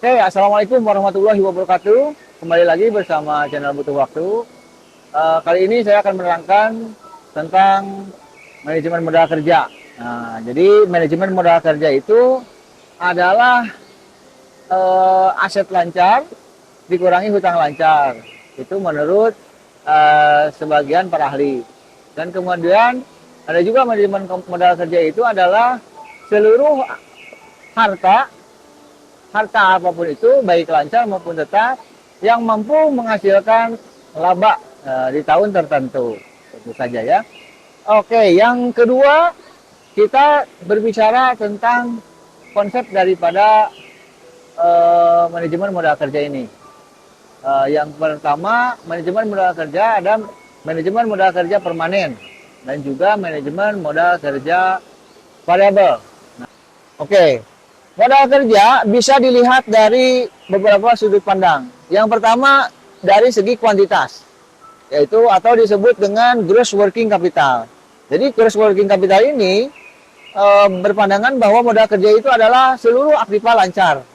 Oke, assalamualaikum warahmatullahi wabarakatuh. Kembali lagi bersama channel Butuh Waktu. Kali ini saya akan menerangkan tentang manajemen modal kerja. Nah, jadi manajemen modal kerja itu adalah aset lancar dikurangi hutang lancar. Itu menurut sebagian para ahli. Dan kemudian ada juga manajemen modal kerja itu adalah seluruh harta apapun itu, baik lancar maupun tetap, yang mampu menghasilkan laba di tahun tertentu. Tentu saja ya. Oke, yang kedua, kita berbicara tentang konsep daripada manajemen modal kerja ini. Yang pertama, manajemen modal kerja ada manajemen modal kerja permanen dan juga manajemen modal kerja variabel. Oke, modal kerja bisa dilihat dari beberapa sudut pandang. Yang pertama dari segi kuantitas, yaitu atau disebut dengan gross working capital. Jadi gross working capital ini berpandangan bahwa modal kerja itu adalah seluruh aktiva lancar.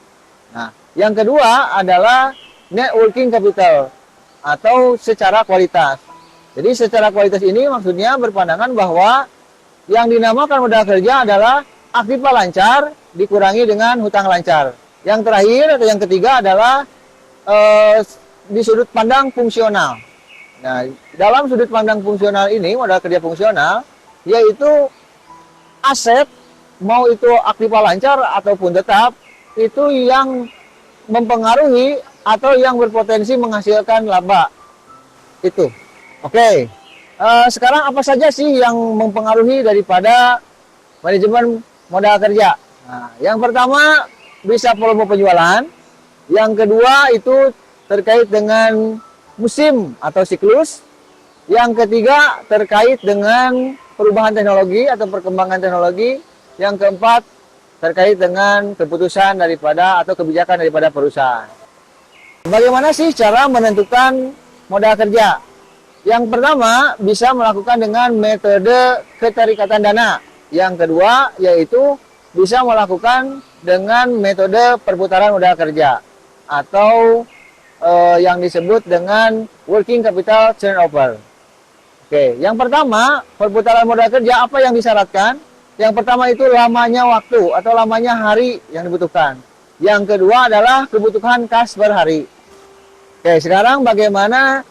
Nah, yang kedua adalah net working capital atau secara kualitas. Jadi secara kualitas ini maksudnya berpandangan bahwa yang dinamakan modal kerja adalah aktiva lancar dikurangi dengan hutang lancar. Yang terakhir atau yang ketiga adalah di sudut pandang fungsional. Nah, dalam sudut pandang fungsional ini, modal kerja fungsional, yaitu aset, mau itu aktiva lancar ataupun tetap, itu yang mempengaruhi atau yang berpotensi menghasilkan laba. Itu. Oke. Sekarang apa saja sih yang mempengaruhi daripada manajemen modal kerja? Nah, yang pertama bisa volume penjualan, yang kedua itu terkait dengan musim atau siklus, yang ketiga terkait dengan perubahan teknologi atau perkembangan teknologi, yang keempat terkait dengan keputusan daripada atau kebijakan daripada perusahaan. Bagaimana sih cara menentukan modal kerja? Yang pertama bisa melakukan dengan metode keterikatan dana. Yang kedua yaitu bisa melakukan dengan metode perputaran modal kerja atau yang disebut dengan working capital turnover. Oke, yang pertama perputaran modal kerja apa yang disyaratkan? Yang pertama itu lamanya waktu atau lamanya hari yang dibutuhkan. Yang kedua adalah kebutuhan kas per hari. Oke, sekarang bagaimana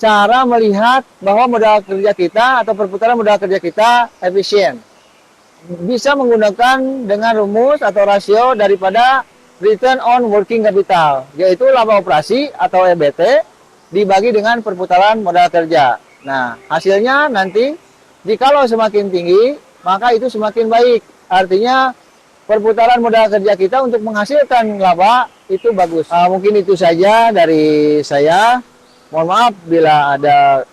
cara melihat bahwa modal kerja kita atau perputaran modal kerja kita efisien? Bisa menggunakan dengan rumus atau rasio daripada return on working capital, yaitu laba operasi atau EBT dibagi dengan perputaran modal kerja. Nah, hasilnya nanti jikalau semakin tinggi, maka itu semakin baik. Artinya perputaran modal kerja kita untuk menghasilkan laba itu bagus. Mungkin itu saja dari saya. Mohon maaf bila ada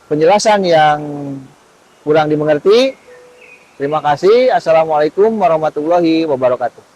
penjelasan yang kurang dimengerti. Terima kasih. Assalamualaikum warahmatullahi wabarakatuh.